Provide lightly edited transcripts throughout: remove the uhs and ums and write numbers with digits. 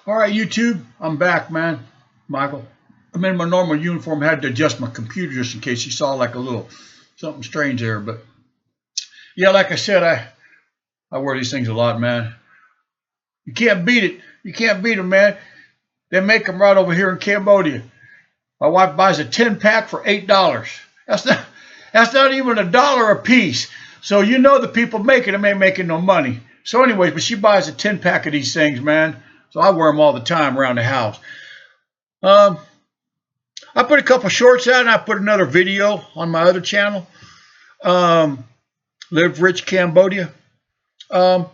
All right, YouTube, I'm back, man. Michael, I'm in my normal uniform. I had to adjust my computer just in case you saw like a little something strange there. But yeah, like I said, I wear these things a lot, man. You can't beat it. You can't beat them, man. They make them right over here in Cambodia. My wife buys a 10-pack for $8. That's not even $1 a piece. So you know the people making them ain't making no money. So anyways, but she buys a 10-pack of these things, man. So I wear them all the time around the house. I put a couple shorts out, and I put another video on my other channel, LIVE.RICH.CAMBODIA. I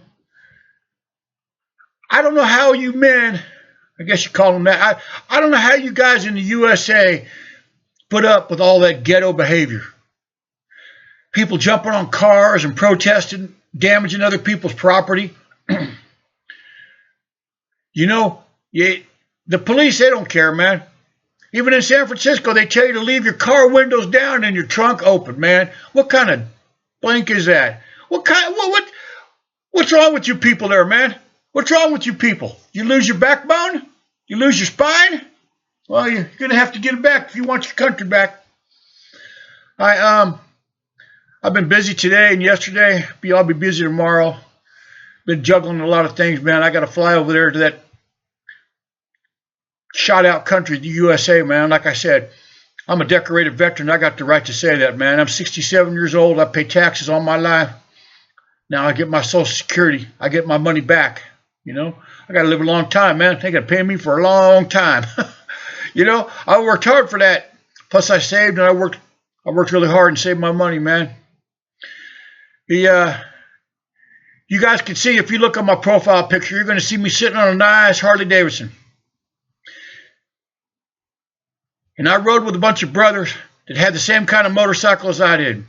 don't know how you men, I guess you call them that, I don't know how you guys in the USA put up with all that ghetto behavior. People jumping on cars and protesting, damaging other people's property. You know, the police, they don't care, man. Even in San Francisco, they tell you to leave your car windows down and your trunk open, man. What kind of blank is that? What's wrong with you people there, man? What's wrong with you people? You lose your backbone? You lose your spine? Well, you're going to have to get it back if you want your country back. I've been busy today and yesterday. I'll be busy tomorrow. Been juggling a lot of things, man. I got to fly over there to that shot-out country, the USA, man. Like I said, I'm a decorated veteran. I got the right to say that, man. I'm 67 years old. I pay taxes all my life. Now I get my Social Security. I get my money back. You know, I got to live a long time, man. They got to pay me for a long time. You know, I worked hard for that. Plus, I saved and I worked really hard and saved my money, man. You guys can see, if you look at my profile picture, you're going to see me sitting on a nice Harley Davidson. And I rode with a bunch of brothers that had the same kind of motorcycle as I did.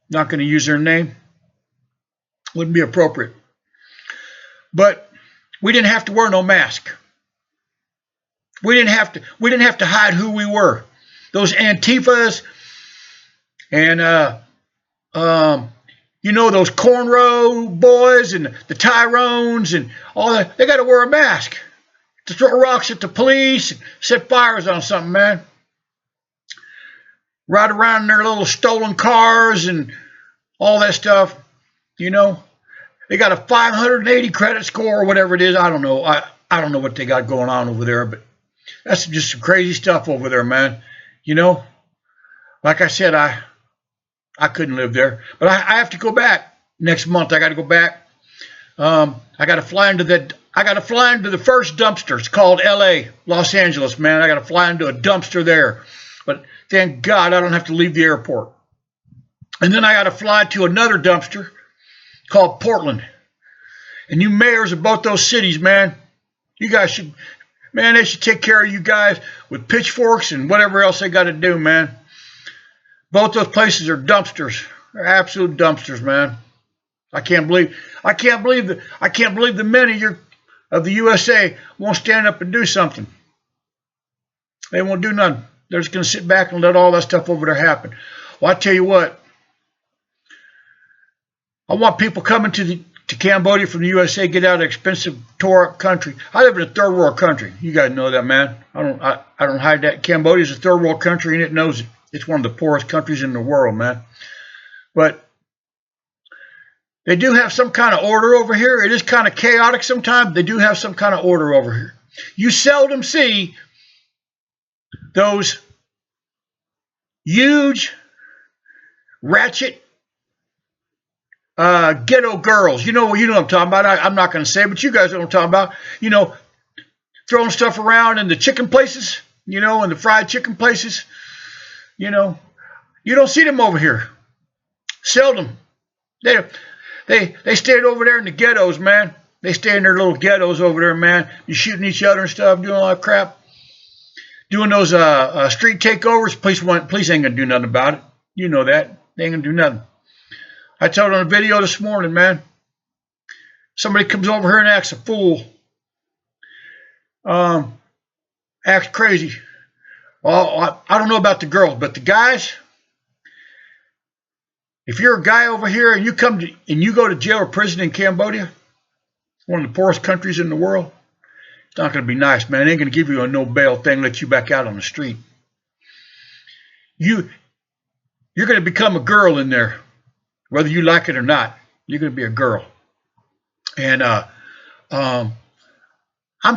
Not going to use their name. Wouldn't be appropriate. But we didn't have to wear no mask. We didn't have to hide who we were. Those Antifas and you know, those cornrow boys and the Tyrones and all that, they got to wear a mask to throw rocks at the police and set fires on something, man. Ride around in their little stolen cars and all that stuff, you know. They got a 580 credit score or whatever it is. I don't know. I don't know what they got going on over there, but that's just some crazy stuff over there, man. You know, like I said, I couldn't live there, but I have to go back next month. I got to go back. I got to fly into the first dumpster. It's called LA, Los Angeles, man. I got to fly into a dumpster there, but thank God I don't have to leave the airport. And then I got to fly to another dumpster called Portland. And you mayors of both those cities, man, you guys should, man, they should take care of you guys with pitchforks and whatever else they got to do, man. Both those places are dumpsters. They're absolute dumpsters, man. I can't believe the men of the USA won't stand up and do something. They won't do nothing. They're just going to sit back and let all that stuff over there happen. Well, I tell you what, I want people coming to Cambodia from the USA, get out of expensive, tore-up country. I live in a third world country. You guys know that, man. I don't hide that. Cambodia is a third world country, and it knows it. It's one of the poorest countries in the world, man. But they do have some kind of order over here. It is kind of chaotic sometimes. They do have some kind of order over here. You seldom see those huge, ratchet, ghetto girls. You know what I'm talking about. I'm not going to say, but you guys know what I'm talking about. You know, throwing stuff around in the chicken places, you know, in the fried chicken places. You know, you don't see them over here. Seldom. They stayed over there in the ghettos, man. They stay in their little ghettos over there, man. You shooting each other and stuff, doing all that crap. Doing those street takeovers. Police ain't gonna do nothing about it. You know that. They ain't gonna do nothing. I told on a video this morning, man. Somebody comes over here and acts a fool. Acts crazy. Well, I don't know about the girls, but the guys, if you're a guy over here and you go to jail or prison in Cambodia, one of the poorest countries in the world, It's not going to be nice, man. It ain't going to give you a no bail thing, let you back out on the street. You're going to become a girl in there, whether you like it or not. You're going to be a girl. And I'm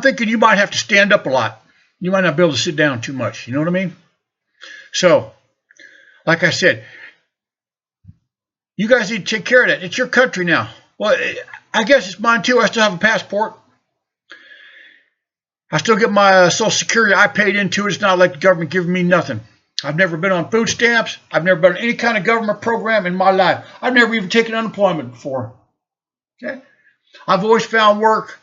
thinking you might have to stand up a lot. You might not be able to sit down too much. You know what I mean? So, like I said, you guys need to take care of that. It's your country now. Well, I guess it's mine too. I still have a passport. I still get my Social Security. I paid into it. It's not like the government giving me nothing. I've never been on food stamps. I've never been on any kind of government program in my life. I've never even taken unemployment before. Okay? I've always found work.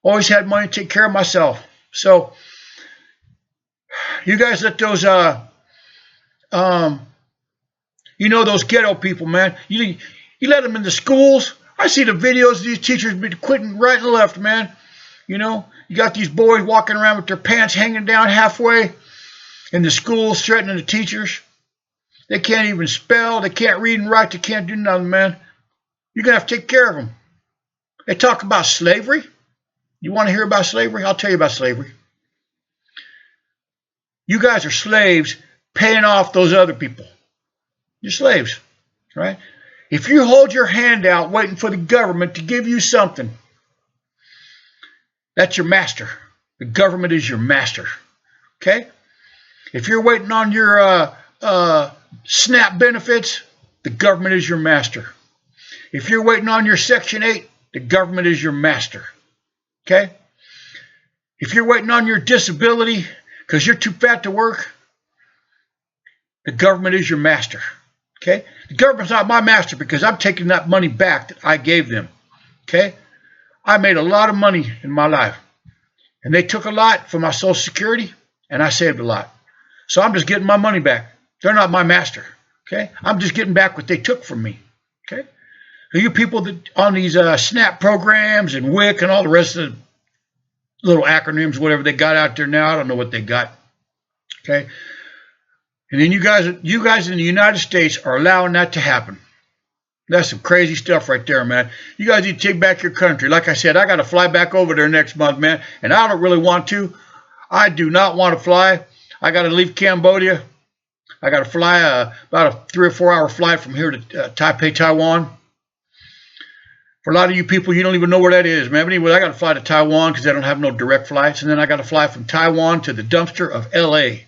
Always had money to take care of myself. So, you guys let those, you know, those ghetto people, man. You let them in the schools. I see the videos of these teachers be quitting right and left, man. You know, you got these boys walking around with their pants hanging down halfway in the schools, threatening the teachers. They can't even spell. They can't read and write. They can't do nothing, man. You're going to have to take care of them. They talk about slavery. You want to hear about slavery? I'll tell you about slavery. You guys are slaves paying off those other people. You're slaves, right? If you hold your hand out waiting for the government to give you something, that's your master. The government is your master, okay? If you're waiting on your SNAP benefits, the government is your master. If you're waiting on your Section 8, the government is your master, okay? If you're waiting on your disability because you're too fat to work, the government is your master, okay? The government's not my master because I'm taking that money back that I gave them, okay? I made a lot of money in my life, and they took a lot from my Social Security, and I saved a lot. So I'm just getting my money back. They're not my master, okay? I'm just getting back what they took from me, okay? So you people that on these SNAP programs and WIC and all the rest of the little acronyms, whatever they got out there now, I don't know what they got, okay? And then you guys in the United States are allowing that to happen. That's some crazy stuff right there, man. You guys need to take back your country. Like I said, I got to fly back over there next month, man. And I don't really want to. I do not want to fly. I got to leave Cambodia. I got to fly about a 3 or 4 hour flight from here to Taipei, Taiwan. For a lot of you people, you don't even know where that is, man. But anyway, I got to fly to Taiwan because they don't have no direct flights. And then I got to fly from Taiwan to the dumpster of L.A.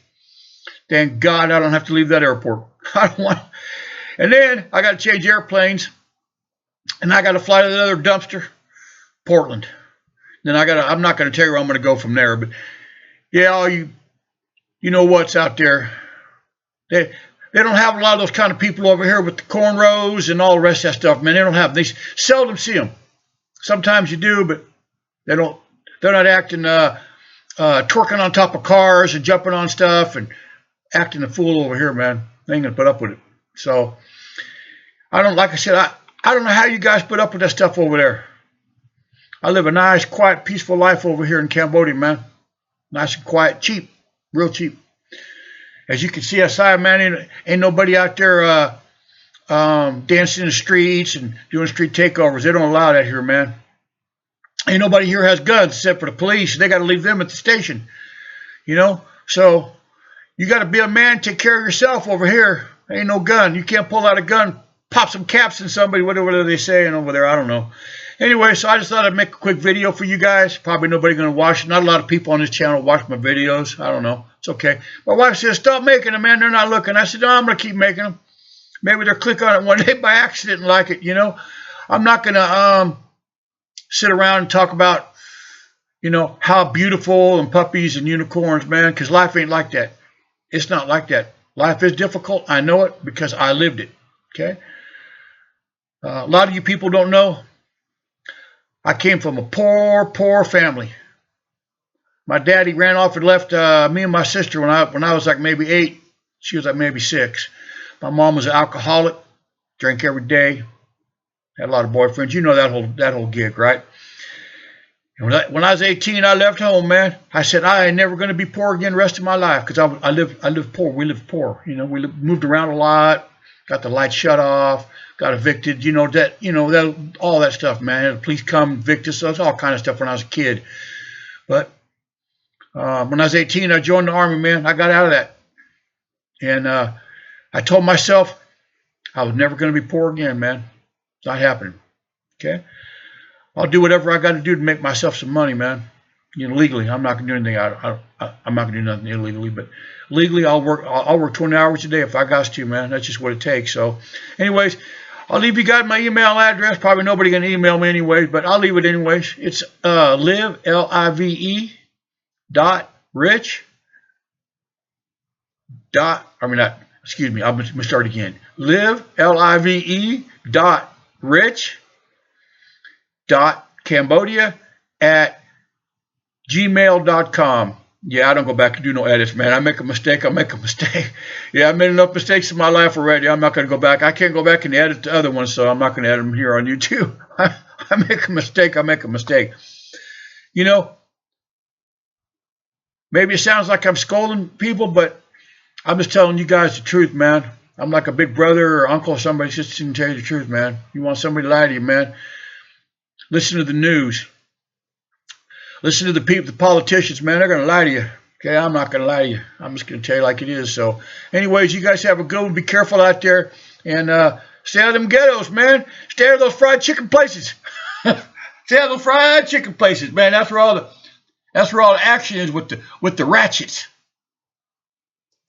Thank God I don't have to leave that airport. I don't want. And then I got to change airplanes, and I got to fly to the other dumpster, Portland. Then I'm not going to tell you where I'm going to go from there, but yeah, all you know what's out there. They don't have a lot of those kind of people over here with the cornrows and all the rest of that stuff, man. They don't have. They seldom see them. Sometimes you do, but they don't. They're not acting twerking on top of cars and jumping on stuff and acting a fool over here, man. They ain't gonna put up with it. So like I said, I don't know how you guys put up with that stuff over there. I live a nice, quiet, peaceful life over here in Cambodia, man. Nice and quiet, cheap, real cheap. As you can see outside, man, ain't nobody out there dancing in the streets and doing street takeovers. They don't allow that here, man. Ain't nobody here has guns except for the police. They got to leave them at the station, you know. So you got to be a man, take care of yourself over here. Ain't no gun. You can't pull out a gun, pop some caps in somebody, whatever they're saying over there. I don't know. Anyway, so I just thought I'd make a quick video for you guys. Probably nobody going to watch it. Not a lot of people on this channel watch my videos. I don't know. It's okay. My wife says, stop making them, man. They're not looking. I said, no, I'm going to keep making them. Maybe they'll click on it one day by accident and like it, you know. I'm not going to sit around and talk about, you know, how beautiful and puppies and unicorns, man, because life ain't like that. It's not like that. Life is difficult. I know it because I lived it, okay? A lot of you people don't know. I came from a poor, poor family. My daddy ran off and left me and my sister when I was like maybe 8. She was like maybe 6. My mom was an alcoholic, drank every day, had a lot of boyfriends. You know that whole gig, right? And when I was 18, I left home, man. I said I ain't never going to be poor again the rest of my life because I lived poor. We lived poor. You know, we moved around a lot, got the lights shut off, got evicted. You know all that stuff, man. The police come evict us. So it's all kind of stuff when I was a kid. But when I was 18, I joined the Army, man. I got out of that. And I told myself I was never going to be poor again, man. It's not happening. Okay? I'll do whatever I got to do to make myself some money, man. You know, legally. I'm not going to do anything. I'm not going to do nothing illegally, but legally, I'll work 20 hours a day if I got to, man. That's just what it takes. So, anyways, I'll leave you guys my email address. Probably nobody going to email me anyways, but I'll leave it anyways. It's live, L-I-V-E, .rich, excuse me, I'm going to start again. Live, L-I-V-E, .rich, .Cambodia at gmail.com. Yeah, I don't go back and do no edits, man. I make a mistake, I make a mistake. Yeah, I made enough mistakes in my life already. I'm not going to go back. I can't go back and edit the other ones, so I'm not going to edit them here on YouTube. I make a mistake, I make a mistake. You know, maybe it sounds like I'm scolding people, but I'm just telling you guys the truth, man. I'm like a big brother or uncle or somebody just to tell you the truth, man. You want somebody to lie to you, man. Listen to the news. Listen to the people, the politicians, man. They're going to lie to you. Okay, I'm not going to lie to you. I'm just going to tell you like it is. So, anyways, you guys have a good one. Be careful out there. And stay out of them ghettos, man. Stay out of those fried chicken places. Stay out of those fried chicken places, man. That's where all the action is with the Rachets.